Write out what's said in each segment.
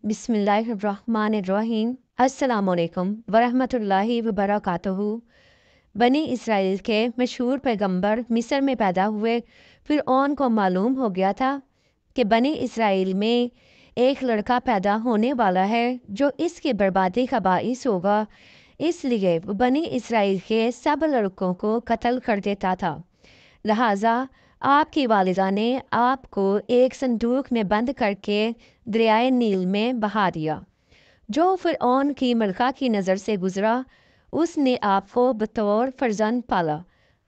बिस्मिल्लाहिर्रहमानिर्रहीम। अस्सलामुअलैकुम वरहमतुल्लाहि वबरकातुहू। बनी इसराइल के मशहूर पैगंबर मिस्र में पैदा हुए। फ़िरऔन को मालूम हो गया था कि बनी इसराइल में एक लड़का पैदा होने वाला है जो इसकी बर्बादी का बाइस होगा। इसलिए वो बनी इसराइल के सब लड़कों को कत्ल कर देता था। लिहाजा आपकी वालिदा ने आपको एक संदूक में बंद करके दरियाए नील में बहा दिया। जो फ़िरऔन की मलका की नज़र से गुज़रा, उसने आपको बतौर फ़र्जंद पाला।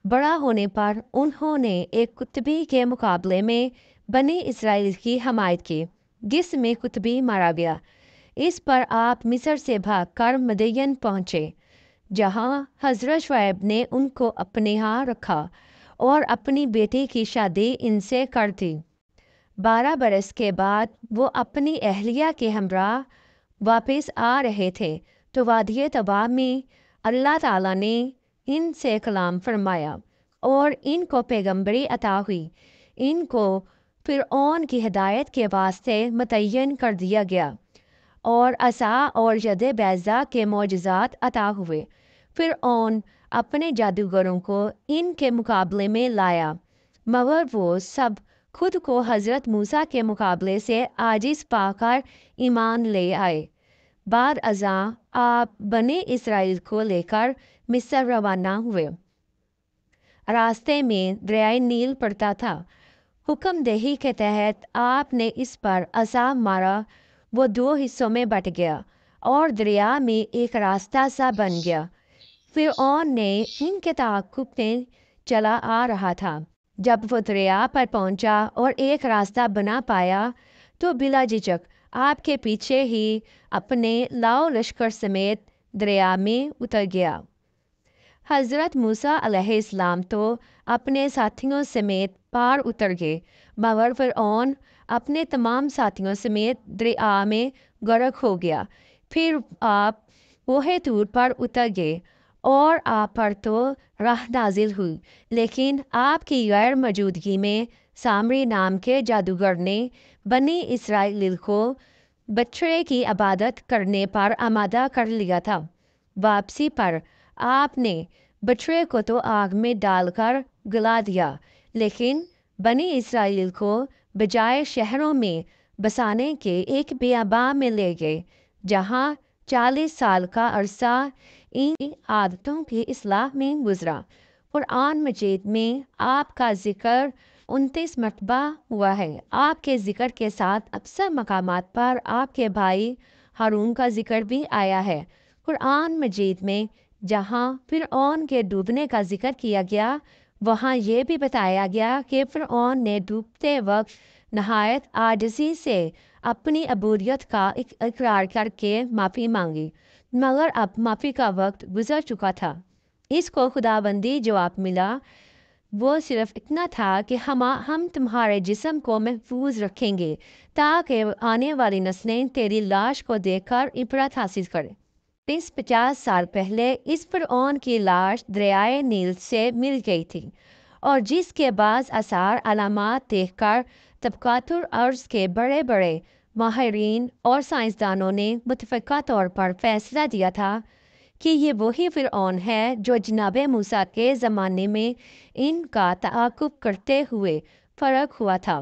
बड़ा होने पर उन्होंने एक कुतबी के मुकाबले में बनी इसराइल की हमायत की, जिसमें कुतबी मारा गया। इस पर आप मिस्र से भागकर मदयन पहुँचे, जहाँ हज़रत शुएब ने उनको अपने यहाँ रखा और अपनी बेटी की शादी इनसे कर दी। 12 बरस के बाद वो अपनी अहलिया के हमरा वापस आ रहे थे तो वादिय तबा में अल्लाह ताला ने इनसे कलाम फरमाया और इनको पैगंबरी अता हुई। इनको फ़िरऔन की हिदायत के वास्ते मुतय्यन कर दिया गया और असा और यद बैज़ा के मौजज़ात अता हुए। फ़िरऔन अपने जादूगरों को इनके मुकाबले में लाया, मगर वो सब खुद को हज़रत मूसा के मुकाबले से आजिज़ पाकर ईमान ले आए। बाद अज़ा आप बने इसराइल को लेकर मिस्र रवाना हुए। रास्ते में दरियाए नील पड़ता था। हुक्म दही के तहत आपने इस पर असा मारा। वो 2 हिस्सों में बट गया और दरिया में एक रास्ता सा बन गया। फ़िरऔन ने इनके ताक़ुब में चला आ रहा था। जब वो दरिया पर पहुंचा और एक रास्ता बना पाया तो बिला झिझक आपके पीछे ही अपने लाओ लश्कर समेत दरिया में उतर गया। हज़रत मूसा अलैहिस्सलाम तो अपने साथियों समेत पार उतर गए, मगर फ़िरऔन अपने तमाम साथियों समेत दरिया में गर्क हो गया। फिर आप कोहे तूर पर उतर गए और आप पर तो राह नाजिल हुई, लेकिन आपकी गैर मौजूदगी में सामरी नाम के जादूगर ने बनी इसराइल को बछड़े की इबादत करने पर आमादा कर लिया था। वापसी पर आपने बछड़े को तो आग में डालकर गला दिया, लेकिन बनी इसराइल को बजाय शहरों में बसाने के एक बियाबा में ले गए, जहाँ 40 साल का अरसा इन आदतों की इस्लाह में गुजरा। कुरान मजीद में आपका जिक्र 29 मरतबा हुआ है। आपके जिक्र के साथ अक्सर मकामात पर आपके भाई हारून का जिक्र भी आया है। कुरान मजीद में जहाँ फ़िरऔन के डूबने का जिक्र किया गया, वहाँ ये भी बताया गया कि फ़िरऔन ने डूबते वक्त नहायत आजिज़ी से अपनी अबूदियत का इकरार करके माफ़ी मांगी, मगर अब माफ़ी का वक्त गुजर चुका था। इसको खुदाबंदी जवाब मिला, वो सिर्फ इतना था कि हम तुम्हारे जिस्म को महफूज रखेंगे ताकि आने वाली नस्लें तेरी लाश को देखकर इबरत हासिल करें। 50 साल पहले इस फ़िरऔन की लाश दरियाए नील से मिल गई थी और जिसके बाद आसार अलामात देखकर तबकातुल अर्ज़ के बड़े बड़े माहिरीन और साइंसदानों ने मुतफ़क़ा तौर पर फैसला दिया था कि ये वही फ़िरऔन है जो जनाब मूसा के ज़माने में इनका ताक़ुब करते हुए फ़र्क हुआ था।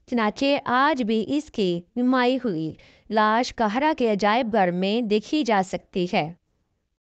चनाचे आज भी इसकी नुमाई हुई लाश कहरा के अजायब घर में देखी जा सकती है।